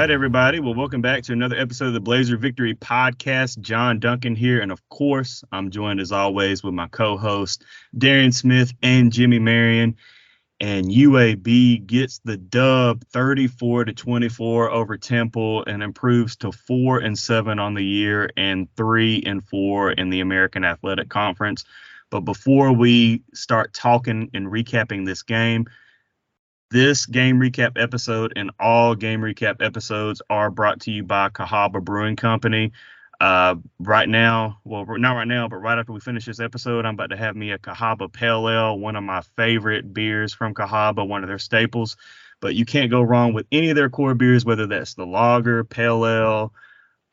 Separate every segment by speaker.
Speaker 1: right, everybody. Well, welcome back to another episode of the Blazer Victory Podcast. John Duncan here. And of course, I'm joined as always with my co-host, Darian Smith and Jimmy Marion. And UAB gets the dub 34-24 over Temple and improves to 4-7 on the year and 3-4 in the American Athletic Conference. But before we start talking and recapping this game recap episode and all game recap episodes are brought to you by Cahaba Brewing Company. Right now, well, not right now, but right after we finish this episode, I'm about to have me a Cahaba Pale Ale, one of my favorite beers from Cahaba, one of their staples. But you can't go wrong with any of their core beers, whether that's the Lager, Pale Ale,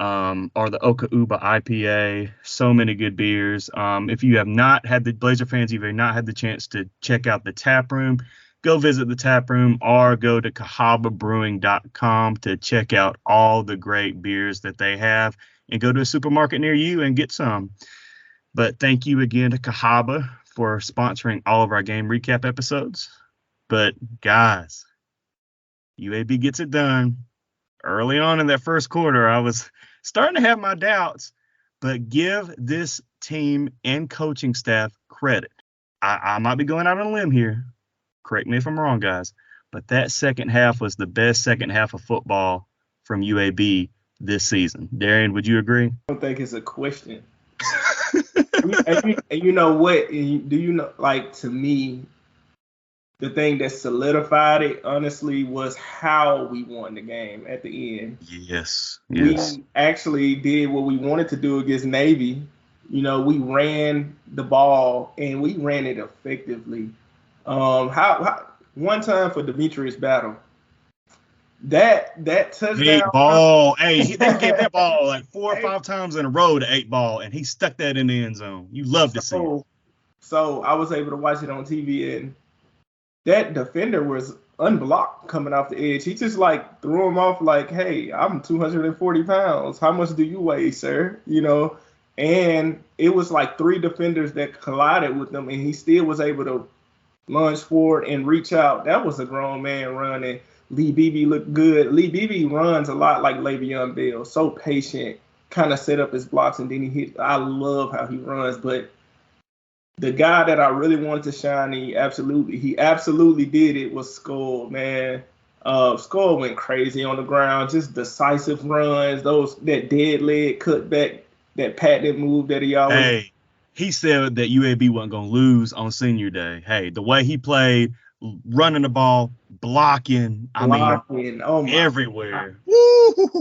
Speaker 1: or the Okauba IPA. So many good beers. If you have not had Blazer fans, if you have not had the chance to check out the tap room, go visit the tap room or go to cahababrewing.com to check out all the great beers that they have and go to a supermarket near you and get some. But thank you again to Cahaba for sponsoring all of our game recap episodes. But guys, UAB gets it done. Early on in that first quarter, I was starting to have my doubts, but give this team and coaching staff credit. I might be going out on a limb here. Correct me if I'm wrong, guys, but that second half was the best second half of football from UAB this season. Darian, would you agree?
Speaker 2: I don't think it's a question. and you know what? Do you know, like, to me, the thing that solidified it, honestly, was how we won the game at the end.
Speaker 1: Yes.
Speaker 2: We actually did what we wanted to do against Navy. You know, we ran the ball, and we ran it effectively. How one time for Demetrius Battle, that touchdown
Speaker 1: 8 ball. Hey, they gave that ball like 4 or 5 times in a row to 8 ball, and he stuck that in the end zone. You love to see it.
Speaker 2: So I was able to watch it on TV, and that defender was unblocked coming off the edge. He just like threw him off like, "Hey, I'm 240 pounds. How much do you weigh, sir?" You know, and it was like 3 defenders that collided with him, and he still was able to lunge forward and reach out. That was a grown man running. Lee Beebe looked good. Lee Beebe runs a lot like Le'Veon Bell. So patient, kind of set up his blocks, and then he hit. I love how he runs. But the guy that I really wanted to shine, he absolutely did it, was Skull, man. Skull went crazy on the ground. Just decisive runs. That dead leg cutback, that patent move that he always.
Speaker 1: Hey. He said that UAB wasn't going to lose on senior day. Hey, the way he played, running the ball, blocking, everywhere.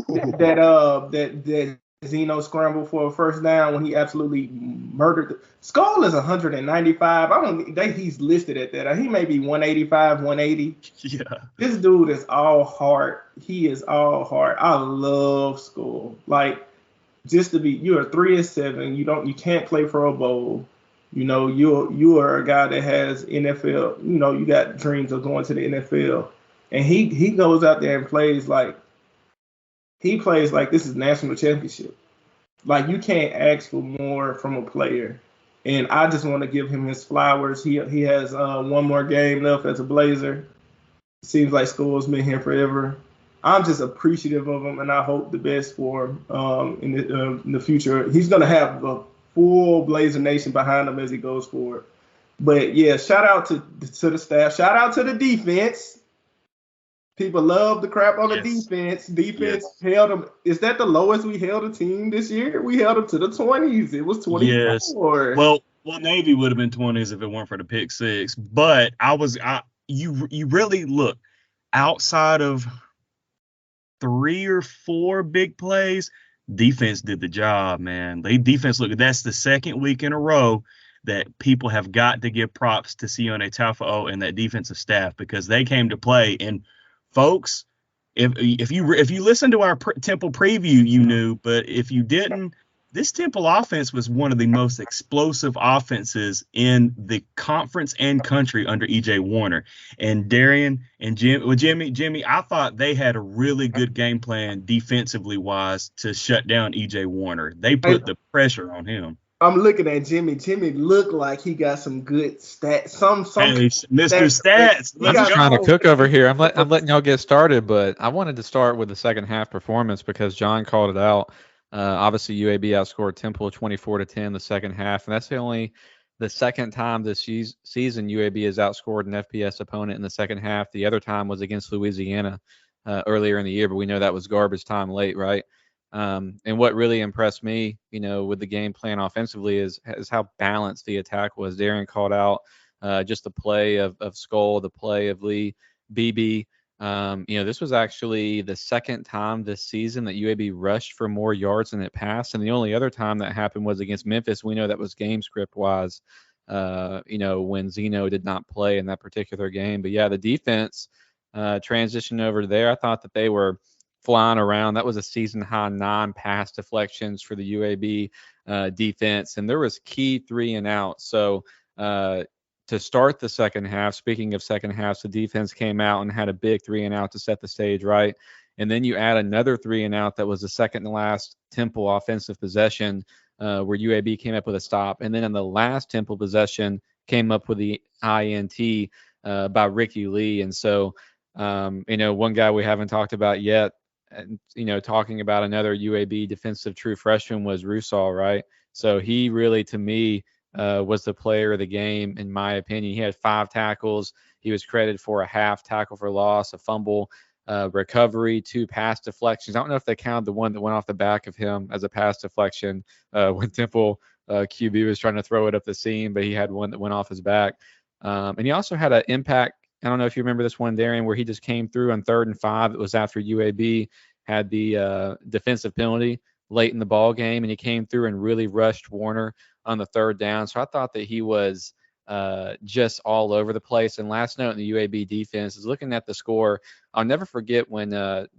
Speaker 2: That Zeno scramble for a first down when he absolutely murdered. Skull is 195. He's listed at that. He may be 185, 180.
Speaker 1: Yeah.
Speaker 2: This dude is all heart. He is all heart. I love Skull. Like, just to be, you're 3-7. You can't play for a bowl. You know, you are a guy that has NFL. You know, you got dreams of going to the NFL, and he goes out there and plays like this is national championship. Like, you can't ask for more from a player, and I just want to give him his flowers. He has one more game left as a Blazer. Seems like Skull's been here forever. I'm just appreciative of him, and I hope the best for him in the future. He's going to have a full Blazer Nation behind him as he goes forward. But, yeah, shout out to the staff. Shout out to the defense. People love the crap on the defense. Defense held them. Is that the lowest we held a team this year? We held them to the 20s. It was 24.
Speaker 1: Yes. Well, Navy would have been 20s if it weren't for the pick 6. But you really look outside of 3 or 4 big plays, defense did the job, man. That's the second week in a row that people have got to give props to Sione Taufa'o and that defensive staff, because they came to play. And folks, if you listened to our Temple preview, you knew, but if you didn't, this Temple offense was one of the most explosive offenses in the conference and country under E.J. Warner. And Darian and Jimmy, I thought they had a really good game plan defensively wise to shut down E.J. Warner. They put the pressure on him.
Speaker 2: I'm looking at Jimmy. Jimmy looked like he got some good stats. Some
Speaker 1: Hey, Mr. Stats,
Speaker 2: He
Speaker 3: I'm
Speaker 2: got
Speaker 3: just trying to
Speaker 2: some-
Speaker 3: cook over here. I'm letting y'all get started, but I wanted to start with the second half performance because John called it out. Obviously, UAB outscored Temple 24-10 the second half, and that's the second time this season UAB has outscored an FBS opponent in the second half. The other time was against Louisiana earlier in the year, but we know that was garbage time late, right? And what really impressed me, with the game plan offensively is how balanced the attack was. Darian called out just the play of Skull, the play of Lee, BB. This was actually the second time this season that UAB rushed for more yards than it passed. And the only other time that happened was against Memphis. We know that was game script wise, when Zeno did not play in that particular game. But yeah, the defense transitioned over there. I thought that they were flying around. That was a season high 9 pass deflections for the UAB defense. And there was key 3 and out. So, to start the second half, speaking of second halves, the defense came out and had a big 3 and out to set the stage, right? And then you add another 3 and out that was the second to last Temple offensive possession, where UAB came up with a stop. And then in the last Temple possession, came up with the INT by Ricky Lee. And so, one guy we haven't talked about yet, and, talking about another UAB defensive true freshman was Rusall, right? So he really, to me, was the player of the game, in my opinion. He had 5 tackles. He was credited for a half tackle for loss, a fumble, recovery, 2 pass deflections. I don't know if they counted the one that went off the back of him as a pass deflection when Temple QB was trying to throw it up the seam, but he had one that went off his back. And he also had an impact. I don't know if you remember this one, Darian, where he just came through on 3rd and 5. It was after UAB had the defensive penalty late in the ball game, and he came through and really rushed Warner on the 3rd down. So I thought that he was just all over the place. And last note in the UAB defense is looking at the score. I'll never forget when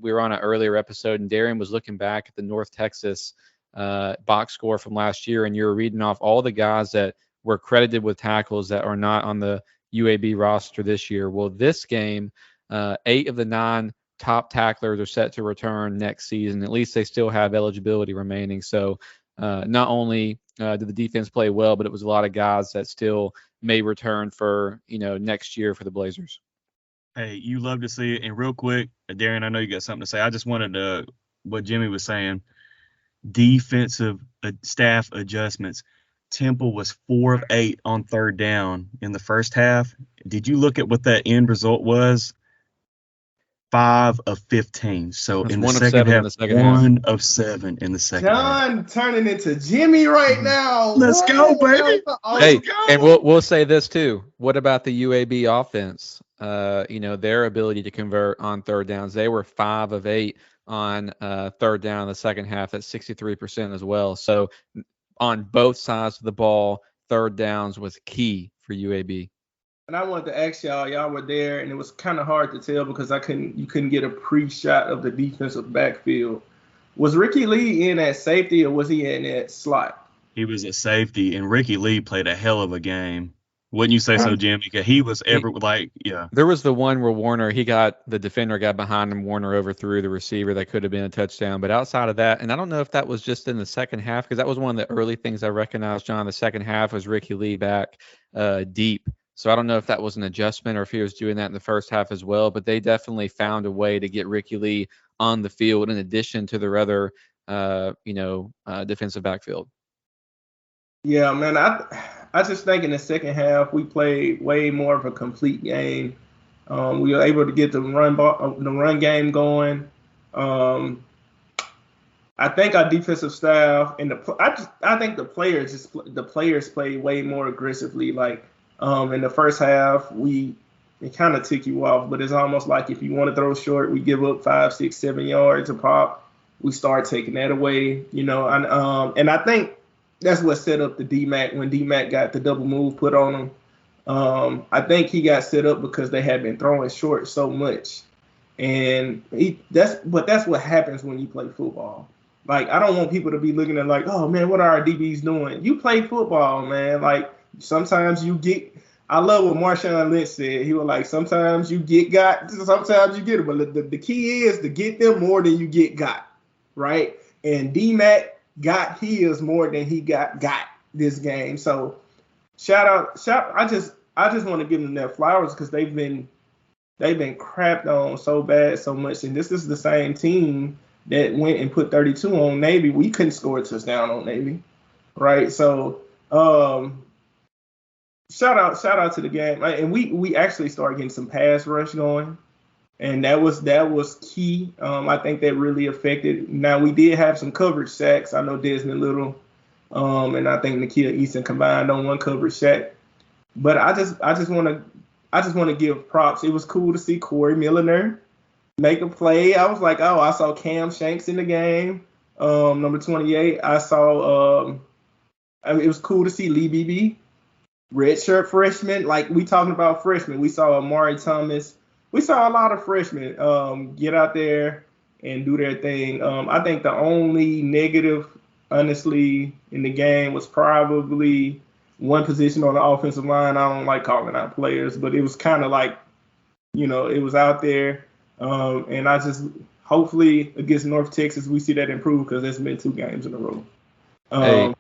Speaker 3: we were on an earlier episode and Darian was looking back at the North Texas box score from last year, and you were reading off all the guys that were credited with tackles that are not on the UAB roster this year. Well, this game, 8 of the 9 top tacklers are set to return next season. At least they still have eligibility remaining. So not only did the defense play well, but it was a lot of guys that still may return for, next year for the Blazers.
Speaker 1: Hey, you love to see it. And real quick, Darren, I know you got something to say. I just wanted to, what Jimmy was saying, defensive staff adjustments. Temple was 4 of 8 on 3rd down in the first half. Did you look at what that end result was? 5 of 15. So in the second half, 1 of 7 in the second half.
Speaker 2: John turning into Jimmy right now.
Speaker 1: Let's go, baby.
Speaker 3: Hey, and we'll say this too. What about the UAB offense? Their ability to convert on 3rd downs. They were 5 of 8 on 3rd down in the second half. That's 63% as well. So on both sides of the ball, 3rd downs was key for UAB.
Speaker 2: And I wanted to ask y'all were there, and it was kind of hard to tell because you couldn't get a pre-shot of the defensive backfield. Was Ricky Lee in at safety or was he in at slot?
Speaker 1: He was at safety, and Ricky Lee played a hell of a game. Wouldn't you say so, Jim? Because he was yeah.
Speaker 3: There was the one where the defender got behind him, Warner overthrew the receiver. That could have been a touchdown. But outside of that, and I don't know if that was just in the second half, because that was one of the early things I recognized, John. The second half was Ricky Lee back deep. So I don't know if that was an adjustment or if he was doing that in the first half as well. But they definitely found a way to get Ricky Lee on the field in addition to their other, defensive backfield.
Speaker 2: Yeah, man. I just think in the second half we played way more of a complete game. We were able to get the run game going. I think our defensive staff and I think the players played way more aggressively. Like in the first half, it kind of took you off, but it's almost like if you want to throw short, we give up 5, 6, 7 yards a pop. We start taking that away, and I think that's what set up the D-Mac when D-Mac got the double move put on him. I think he got set up because they had been throwing short so much. And that's what happens when you play football. Like, I don't want people to be looking at like, oh, man, what are our DBs doing? You play football, man. Like, sometimes you get – I love what Marshawn Lynch said. He was like, sometimes you get got, sometimes you get it. But the key is to get them more than you get got, right? And D-Mac got his more than he got. this game. So shout out. I just want to give them their flowers because they've been crapped on so bad so much, and this is the same team that went and put 32 on Navy. We couldn't score a touchdown on Navy, right? So shout out to the game, and we actually started getting some pass rush going, and that was key. I think that really affected. Now we did have some coverage sacks. I know Desmond Little, and I think Nikhil Easton combined on one coverage sack, but I just want to give props. It was cool to see Corey Milliner make a play. I was like, oh, I saw Cam Shanks in the game, number 28. I saw. It was cool to see Lee Beebe, redshirt freshman. Like we talking about freshmen, we saw Amari Thomas. We saw a lot of freshmen get out there and do their thing. I think the only negative, honestly, in the game was probably one position on the offensive line. I don't like calling out players, but it was kind of like, it was out there. And I just, hopefully against North Texas, we see that improve because there's been 2 games in a row.
Speaker 3: Hey,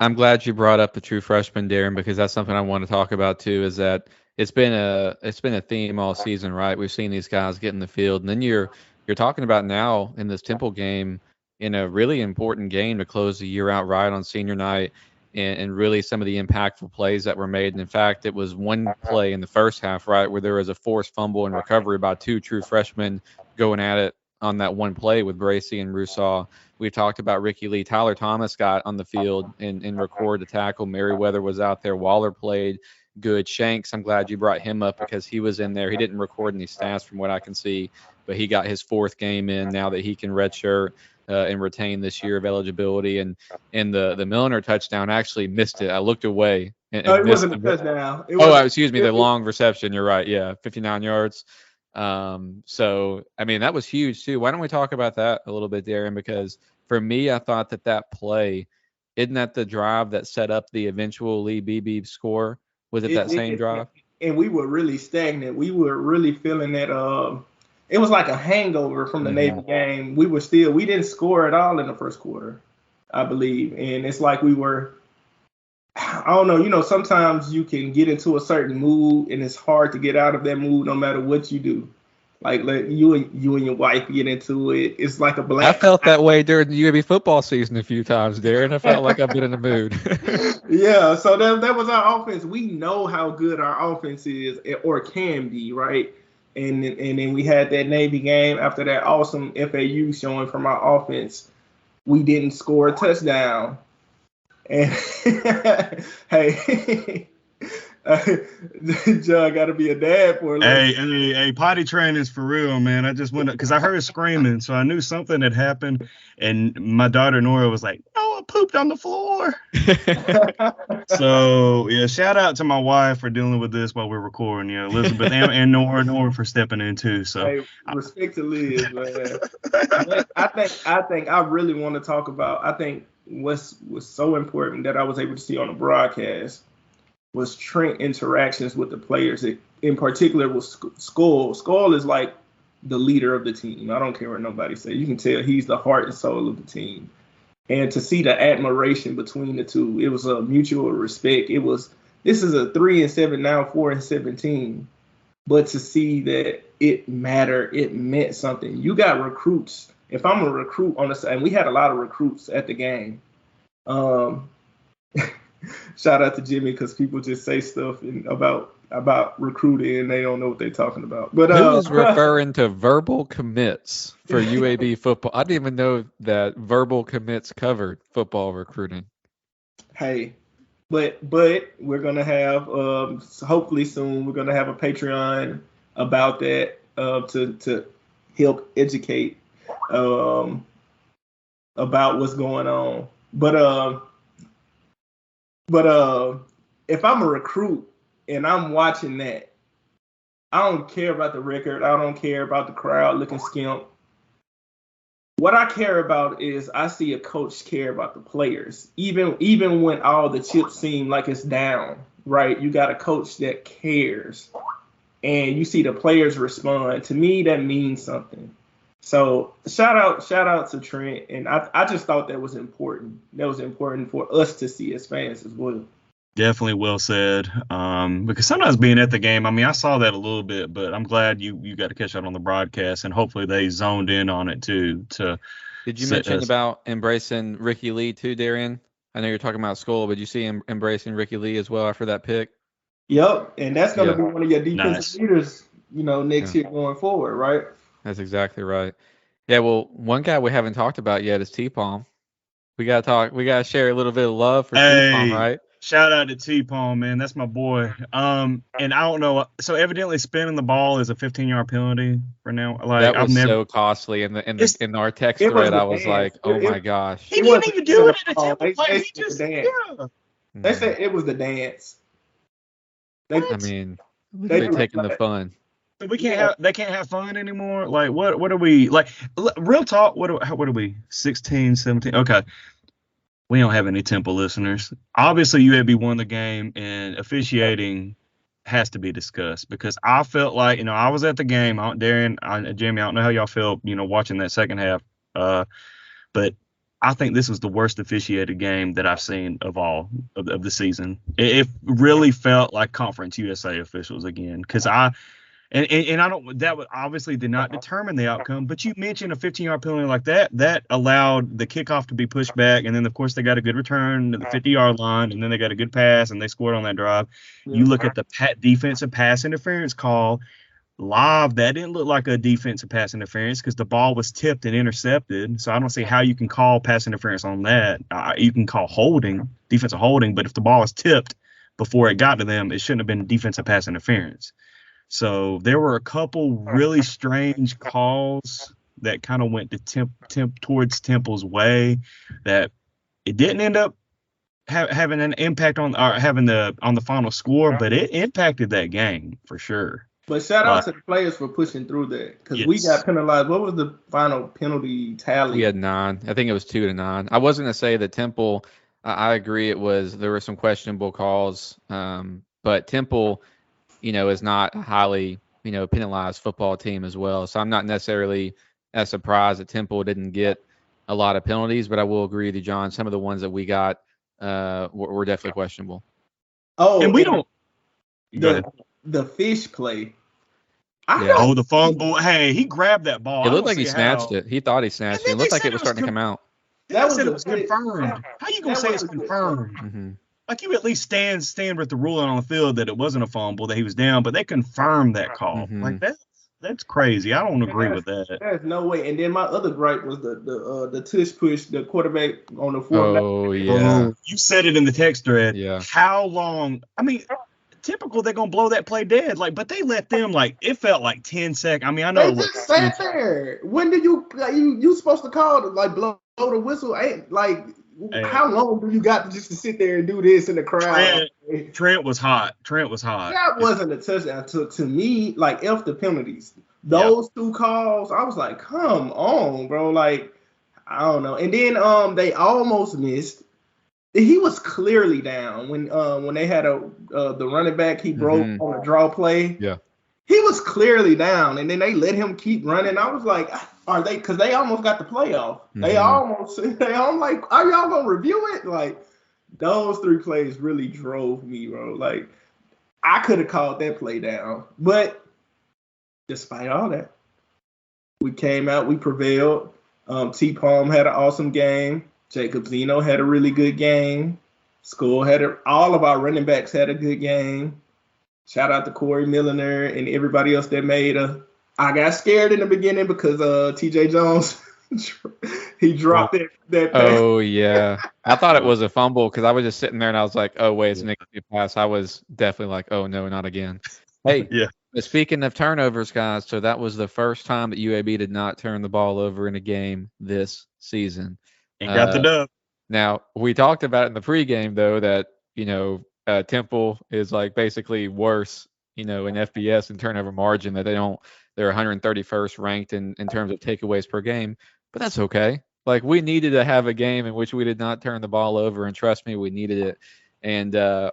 Speaker 3: I'm glad you brought up the true freshman, Darren, because that's something I want to talk about too. Is that it's been a theme all season, right? We've seen these guys get in the field, and then you're talking about now in this Temple game, in a really important game to close the year out right on senior night, and really some of the impactful plays that were made. And in fact, it was one play in the first half, right, where there was a forced fumble and recovery by 2 true freshmen going at it on that one play with Bracy and Rousseau. We've talked about Ricky Lee. Tyler Thomas got on the field and recorded the tackle. Merriweather was out there. Waller played good. Shanks, I'm glad you brought him up because he was in there. He didn't record any stats from what I can see, but he got his 4th game in now that he can redshirt and retain this year of eligibility. And the Milliner touchdown, actually missed it. I looked away. And
Speaker 2: it wasn't a touchdown.
Speaker 3: Excuse me, the long reception. You're right. Yeah, 59 yards. So, I mean, that was huge too. Why don't we talk about that a little bit, Darren? Because for me, I thought that play, isn't that the drive that set up the eventual Lee Beebe score? Was it that same drive?
Speaker 2: And we were really stagnant. We were really feeling that it was like a hangover from the Navy game. We didn't score at all in the first quarter, I believe. And it's like we were, I don't know, sometimes you can get into a certain mood and it's hard to get out of that mood no matter what you do. Like you and your wife get into it. It's like a black.
Speaker 3: I felt that way during the UAB football season a few times, Darren. I felt like I've been in the mood.
Speaker 2: Yeah, so that was our offense. We know how good our offense is or can be, right? And then we had that Navy game after that awesome FAU showing from our offense. We didn't score a touchdown. And hey, John got to be a dad for a little.
Speaker 1: Hey, potty training is for real, man. I just went up because I heard screaming, so I knew something had happened. And my daughter Nora was like, "Noah pooped on the floor." So yeah, shout out to my wife for dealing with this while we're recording. Elizabeth and Nora for stepping in too. So
Speaker 2: hey, respect to Liz, man. I think I really want to talk about. I think what's so important that I was able to see on the broadcast was Trent interactions with the players. In particular was Skull. Skull is like the leader of the team. I don't care what nobody says. You can tell he's the heart and soul of the team. And to see the admiration between the two, it was a mutual respect. This is a 3-7, now 4-17. But to see that it mattered, it meant something. You got recruits. If I'm a recruit on the side, and we had a lot of recruits at the game. Shout out to Jimmy because people just say stuff about recruiting and they don't know what they're talking about. But
Speaker 3: who is referring to verbal commits for UAB football? I didn't even know that verbal commits covered football recruiting.
Speaker 2: Hey, but we're gonna have hopefully soon we're gonna have a Patreon about that to help educate about what's going on. But if I'm a recruit and I'm watching that, I don't care about the record. I don't care about the crowd looking skimp. What I care about is I see a coach care about the players. Even when all the chips seem like it's down, right? You got a coach that cares. And you see the players respond. To me, that means something. So shout out to Trent, and I just thought that was important. That was important for us to see as fans as well.
Speaker 1: Definitely well said. Because sometimes being at the game, I mean, I saw that a little bit, but I'm glad you got to catch that on the broadcast, and hopefully they zoned in on it too.
Speaker 3: Did you mention about embracing Ricky Lee too, Darian? I know you're talking about school, but you see him embracing Ricky Lee as well after that pick?
Speaker 2: Yep, and that's going to be one of your
Speaker 1: Nice.
Speaker 2: defensive leaders, next year going forward, right?
Speaker 3: That's exactly right. Yeah, well, one guy we haven't talked about yet is T-Palm. We gotta share a little bit of love for T-Palm, right?
Speaker 1: Shout out to T-Palm, man. That's my boy. And I don't know. So evidently spinning the ball is a 15-yard penalty for now. Like
Speaker 3: That
Speaker 1: I've
Speaker 3: was
Speaker 1: never
Speaker 3: so costly in our text
Speaker 2: It was
Speaker 3: thread.
Speaker 2: the
Speaker 3: I was
Speaker 2: dance.
Speaker 3: like, oh my gosh.
Speaker 1: he didn't even do it in a temple
Speaker 2: They
Speaker 1: play. He
Speaker 2: said
Speaker 1: just
Speaker 2: the dance.
Speaker 1: yeah.
Speaker 2: They said it was the dance.
Speaker 3: I mean, they're taking the fun.
Speaker 1: So they can't have fun anymore. Like what are we like? Real talk. What are we? 16, 17. Okay. We don't have any Temple listeners. Obviously, UAB won the game, and officiating has to be discussed because I felt like, I was at the game. Darian, Jamie, I don't know how y'all felt, watching that second half. But I think this was the worst officiated game that I've seen of all of the season. It really felt like Conference USA officials again because And I don't. That obviously did not determine the outcome. But you mentioned a 15-yard penalty like that. That allowed the kickoff to be pushed back, and then of course they got a good return to the 50-yard line, and then they got a good pass, and they scored on that drive. You look at the defensive pass interference call live. That didn't look like a defensive pass interference because the ball was tipped and intercepted. So I don't see how you can call pass interference on that. You can call defensive holding, but if the ball was tipped before it got to them, it shouldn't have been defensive pass interference. So there were a couple really strange calls that kind of went to towards Temple's way that it didn't end up having an impact on the final score, but it impacted that game for sure.
Speaker 2: But shout out to the players for pushing through that because we got penalized. What was the final penalty tally?
Speaker 3: We had 9. I think it was 2-9. I wasn't gonna say that Temple. I agree. There were some questionable calls, but Temple, is not a highly, penalized football team as well. So I'm not necessarily as surprised that Temple didn't get a lot of penalties, but I will agree with you, John. Some of the ones that we got were definitely questionable.
Speaker 2: Oh,
Speaker 1: and we don't.
Speaker 2: The fish play.
Speaker 1: The fumble. Hey, he grabbed that ball.
Speaker 3: It looked like he snatched it. He thought he snatched it. It looked like it was starting to come out.
Speaker 1: That was confirmed. How you gonna say it's confirmed?
Speaker 3: Mm-hmm.
Speaker 1: Like you at least stand with the ruling on the field that it wasn't a fumble, that he was down, but they confirmed that call.
Speaker 3: Mm-hmm.
Speaker 1: Like that's crazy. I don't agree with that.
Speaker 2: There's no way. And then my other gripe was the tush push, the quarterback on the fourth.
Speaker 3: Oh yeah.
Speaker 1: You said it in the text thread.
Speaker 3: Yeah.
Speaker 1: How long? I mean, typical they're gonna blow that play dead. Like, but they let them it felt like 10 seconds. I mean, I know
Speaker 2: they just sat there. When did you supposed to call blow the whistle? How long do you got to sit there and do this in the crowd?
Speaker 1: Trent was hot.
Speaker 2: That wasn't a touchdown. To me, F the penalties. Those 2 calls, I was like, come on, bro. Like, I don't know. And then they almost missed. He was clearly down when they had the running back. He broke on a draw play.
Speaker 3: Yeah.
Speaker 2: He was clearly down, and then they let him keep running. I was like, are they? Because they almost got the playoff. I'm like, are y'all gonna review it? Like, those 3 plays really drove me, bro. Like, I could have called that play down, but despite all that, we came out, we prevailed. T-Palm had an awesome game. Jacob Zeno had a really good game. School all of our running backs had a good game. Shout out to Corey Milliner and everybody else that made I got scared in the beginning because TJ Jones, he dropped that pass.
Speaker 3: Oh, yeah. I thought it was a fumble because I was just sitting there and I was like, oh, wait, it's an incomplete pass. I was definitely like, oh, no, not again. Hey, speaking of turnovers, guys, so that was the first time that UAB did not turn the ball over in a game this season.
Speaker 1: And got the dub.
Speaker 3: Now, we talked about it in the pregame, though, that, Temple is basically worse, in FBS and turnover margin, that they're 131st ranked in terms of takeaways per game, but that's okay. We needed to have a game in which we did not turn the ball over, and trust me, we needed it. And we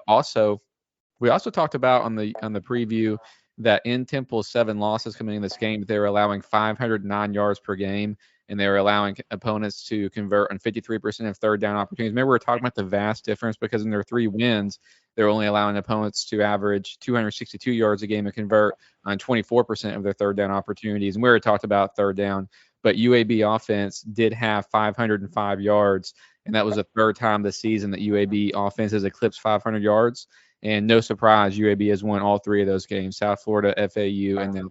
Speaker 3: also talked about on the preview that in Temple's 7 losses coming in this game, they were allowing 509 yards per game, and they were allowing opponents to convert on 53% of third down opportunities. Remember, we were talking about the vast difference because in their 3 wins, they're only allowing opponents to average 262 yards a game and convert on 24% of their third down opportunities. And we already talked about third down, but UAB offense did have 505 yards, and that was the 3rd time this season that UAB offense has eclipsed 500 yards. And no surprise, UAB has won all 3 of those games: South Florida, FAU, and then.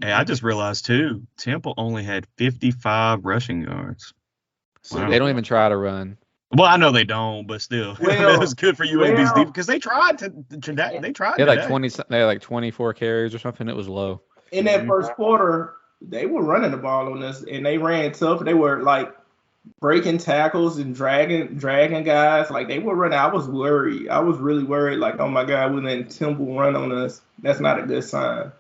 Speaker 1: Hey, I just realized too, Temple only had 55 rushing yards.
Speaker 3: Wow. They don't even try to run.
Speaker 1: Well, I know they don't, but still, that was good for UAB's defense because they tried to. They tried.
Speaker 3: They had like 24 carries or something. It was low.
Speaker 2: In that first quarter, they were running the ball on us, and they ran tough. They were like breaking tackles and dragging guys. Like they were running. I was worried. I was really worried. Like, oh my God, we're letting Temple run on us. That's not a good sign.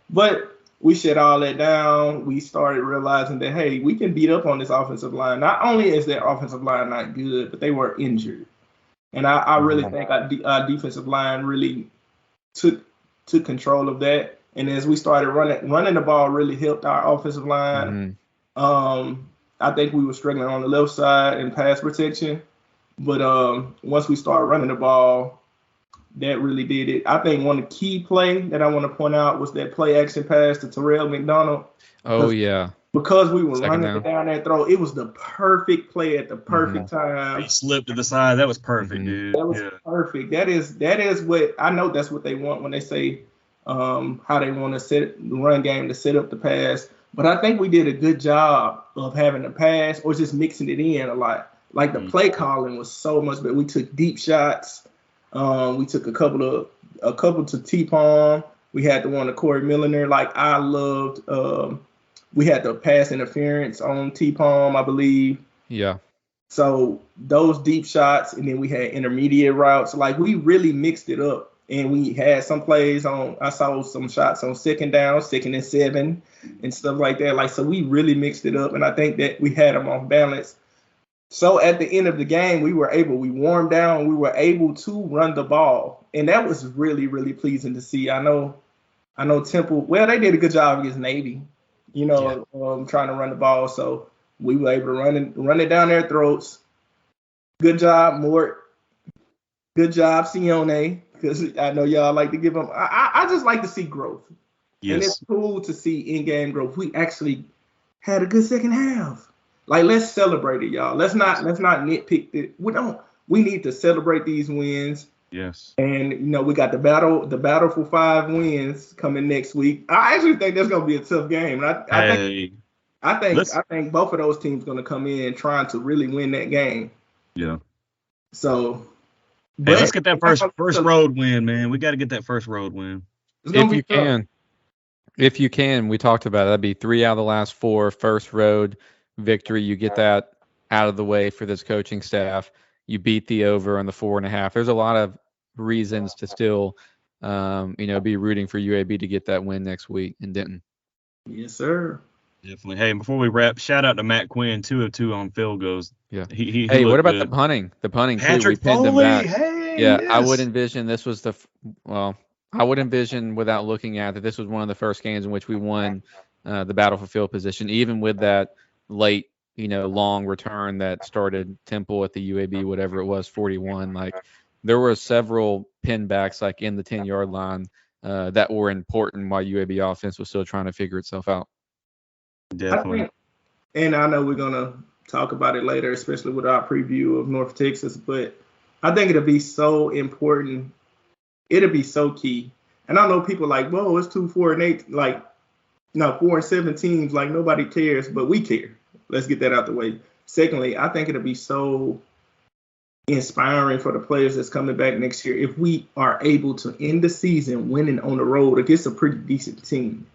Speaker 2: But we shut all that down. We started realizing that, hey, we can beat up on this offensive line. Not only is their offensive line not good, but they were injured. And I really think our defensive line really took control of that. And as we started running the ball really helped our offensive line. I think we were struggling on the left side in pass protection. But once we started running the ball, that really did it. I think one key play that I want to point out was that play action pass to Terrell McDonald.
Speaker 3: Oh, yeah.
Speaker 2: Because we were running it down that throw, it was the perfect play at the perfect time.
Speaker 1: He slipped to the side. That was perfect, dude.
Speaker 2: That was perfect. That is what I know. That's what they want when they say how they want to set the run game to set up the pass. But I think we did a good job of having the pass or just mixing it in a lot. Like the play calling was so much better. We took deep shots. We took a couple to T-Palm. We had the one to Corey Milliner. Like I loved. We had the pass interference on T-Palm, I believe.
Speaker 3: Yeah.
Speaker 2: So those deep shots, and then we had intermediate routes. Like we really mixed it up, and we had some plays on. I saw some shots on 2nd down, 2nd and 7, and stuff like that. Like so, we really mixed it up, and I think that we had them off balance. So at the end of the game, we warmed down, we were able to run the ball. And that was really, really pleasing to see. I know Temple, well, they did a good job against Navy, trying to run the ball. So we were able to run it down their throats. Good job, Mort. Good job, Sione, because I know y'all like to give them. I just like to see growth. Yes. And it's cool to see in-game growth. We actually had a good second half. Like, let's celebrate it, y'all. Let's not nitpick it. We need to celebrate these wins.
Speaker 1: Yes.
Speaker 2: And we got the battle for 5 wins coming next week. I actually think that's gonna be a tough game. And I think both of those teams gonna come in trying to really win that game.
Speaker 1: Yeah.
Speaker 2: So
Speaker 1: let's get that first road win, man. We got to get that first road win.
Speaker 3: If you can, we talked about it. That'd be 3 out of the last 4 first road victory. You get that out of the way for this coaching staff. You beat the over on the 4.5. There's a lot of reasons to still, be rooting for UAB to get that win next week in Denton.
Speaker 2: Yes, sir.
Speaker 1: Definitely. Hey, before we wrap, shout out to Matt Quinn, 2 of 2 on field goals.
Speaker 3: Yeah.
Speaker 1: He
Speaker 3: what about
Speaker 1: good.
Speaker 3: the punting? The punting
Speaker 1: Patrick
Speaker 3: too. We pinned
Speaker 1: Foley,
Speaker 3: him back.
Speaker 1: hey,
Speaker 3: yeah,
Speaker 1: yes.
Speaker 3: I would envision this was I would envision without looking at that this was one of the first games in which we won the battle for field position, even with that late, long return that started Temple at the UAB, whatever it was, 41. Like there were several pinbacks like in the 10-yard line that were important while UAB offense was still trying to figure itself out.
Speaker 1: Definitely.
Speaker 2: And I know we're gonna talk about it later, especially with our preview of North Texas, but I think it'll be so important. It'll be so key. And I know people like, whoa, it's 2, 4, and 8, 4 and 7 teams, like nobody cares, but we care. Let's get that out the way. Secondly, I think it'll be so inspiring for the players that's coming back next year if we are able to end the season winning on the road against a pretty decent team.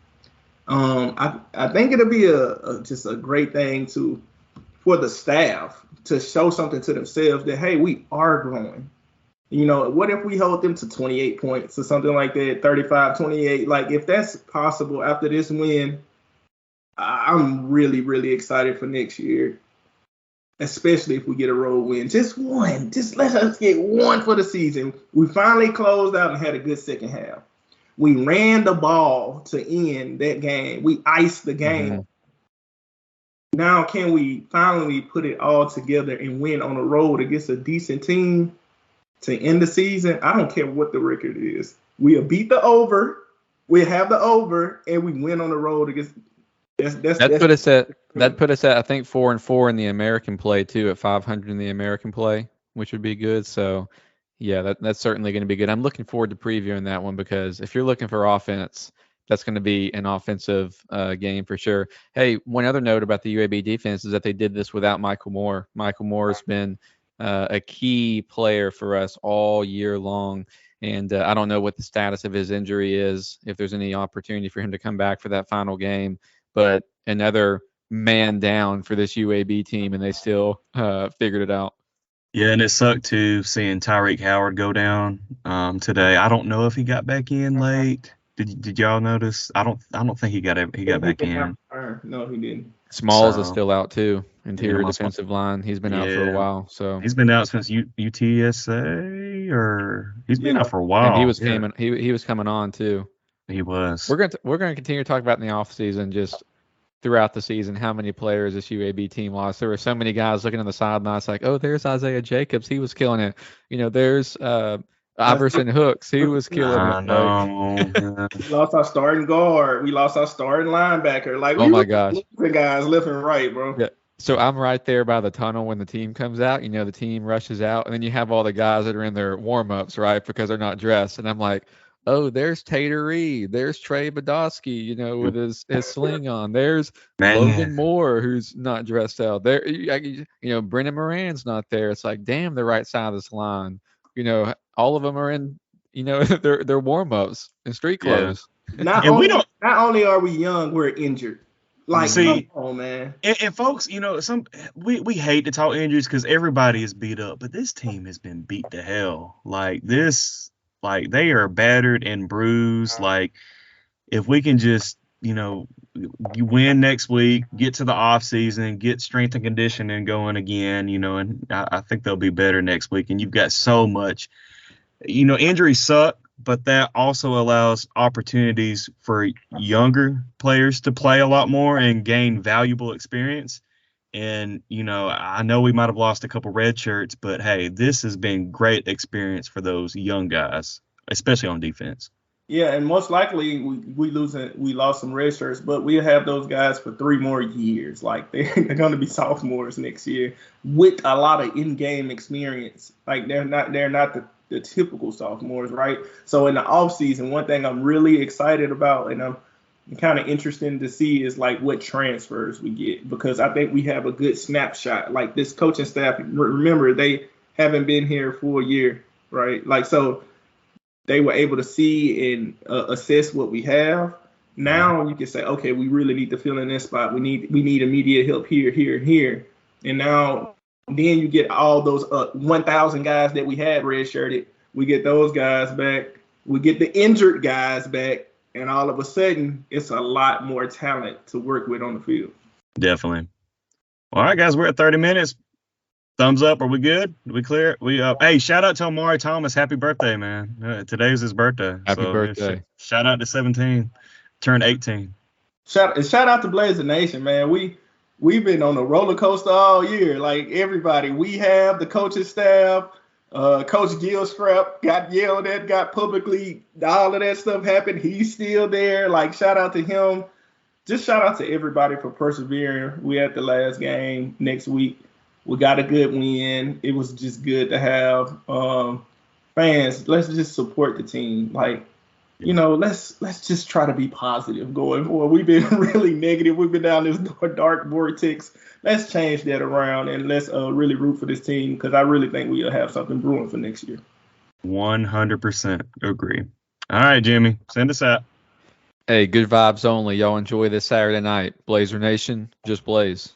Speaker 2: I think it'll be just a great thing for the staff to show something to themselves that, hey, we are growing. What if we hold them to 28 points or something like that, 35, 28? Like, if that's possible after this win, I'm really, really excited for next year, especially if we get a road win. Just one. Just let us get one for the season. We finally closed out and had a good second half. We ran the ball to end that game. We iced the game.
Speaker 3: Mm-hmm.
Speaker 2: Now, can we finally put it all together and win on the road against a decent team to end the season? I don't care what the record is. We'll beat the over. We'll have the over, and we win on the road against.
Speaker 3: That put us at I think 4-4 in the American play too, at 500 in the American play, which would be good. So yeah, that's certainly going to be good. I'm looking forward to previewing that one because if you're looking for offense, that's going to be an offensive game for sure. Hey, one other note about the UAB defense is that they did this without Michael Moore. Michael Moore has been a key player for us all year long. And I don't know what the status of his injury is, if there's any opportunity for him to come back for that final game. But another man down for this UAB team, and they still figured it out.
Speaker 1: Yeah, and it sucked too seeing Tyreek Howard go down today. I don't know if he got back in late. Did y'all notice? I don't think he got back in.
Speaker 2: No, he didn't.
Speaker 3: Smalls is still out too. Interior defensive line. He's been out for a while. So
Speaker 1: he's been out since UTSA, or he's been out for a while.
Speaker 3: And he was he was coming on too.
Speaker 1: He was.
Speaker 3: We're going to continue to talk about in the offseason, just throughout the season, how many players this UAB team lost. There were so many guys looking on the sidelines like, oh, there's Isaiah Jacobs. He was killing it. There's Iverson Hooks. He was killing it.
Speaker 2: We lost our starting guard. We lost our starting linebacker. Like,
Speaker 3: oh my gosh,
Speaker 2: guys left and right, bro.
Speaker 3: Yeah. So I'm right there by the tunnel when the team comes out. The team rushes out, and then you have all the guys that are in their warm-ups, right, because they're not dressed. And I'm like, oh, there's Tater Reed. There's Trey Badowski, with his sling on. There's Logan Moore, who's not dressed out. There, Brennan Moran's not there. It's like, damn, the right side of this line. All of them are in, their warm-ups and street clothes.
Speaker 2: Yeah. Not only are we young, we're injured. Like,
Speaker 1: see,
Speaker 2: oh man.
Speaker 1: And folks, we hate to talk injuries because everybody is beat up, but this team has been beat to hell. Like this. Like, they are battered and bruised. Like, if we can just, you win next week, get to the off season, get strength and conditioning going again, and I think they'll be better next week. And you've got so much, injuries suck, but that also allows opportunities for younger players to play a lot more and gain valuable experience. And, I know we might have lost a couple red shirts, but hey, this has been great experience for those young guys, especially on defense.
Speaker 2: Yeah, and most likely we lost some red shirts, but we'll have those guys for 3 more years. Like, they're going to be sophomores next year with a lot of in-game experience. Like, they're not the typical sophomores, right? So in the offseason, one thing I'm really excited about, and I'm kind of interesting to see, is like what transfers we get, because I think we have a good snapshot. Like, this coaching staff, remember, they haven't been here for a year, right? Like, so they were able to see and assess what we have. Now you can say, okay, we really need to fill in this spot. We need immediate help here. And now then you get all those 1,000 guys that we had redshirted. We get those guys back. We get the injured guys back. And all of a sudden, it's a lot more talent to work with on the field.
Speaker 1: Definitely. All right, guys, we're at 30 minutes. Thumbs up. Are we good? Are we clear? Hey, shout out to Amari Thomas. Happy birthday, man. Today's his birthday.
Speaker 3: Happy birthday.
Speaker 1: Shout out to 17. Turned 18.
Speaker 2: Shout out to Blazer Nation, man. We've been on a roller coaster all year. Like, everybody. We have the coaching staff. Coach Gilstrap got yelled at, got publicly, all of that stuff happened. He's still there. Like, shout out to him. Just shout out to everybody for persevering. We at the last game next week. We got a good win. It was just good to have fans. Let's just support the team. Like, let's just try to be positive going forward. We've been really negative. We've been down this dark vortex. Let's change that around, and let's really root for this team, because I really think we'll have something brewing for next year.
Speaker 1: 100% agree. All right, Jimmy, send us out.
Speaker 3: Hey, good vibes only. Y'all enjoy this Saturday night. Blazer Nation, just blaze.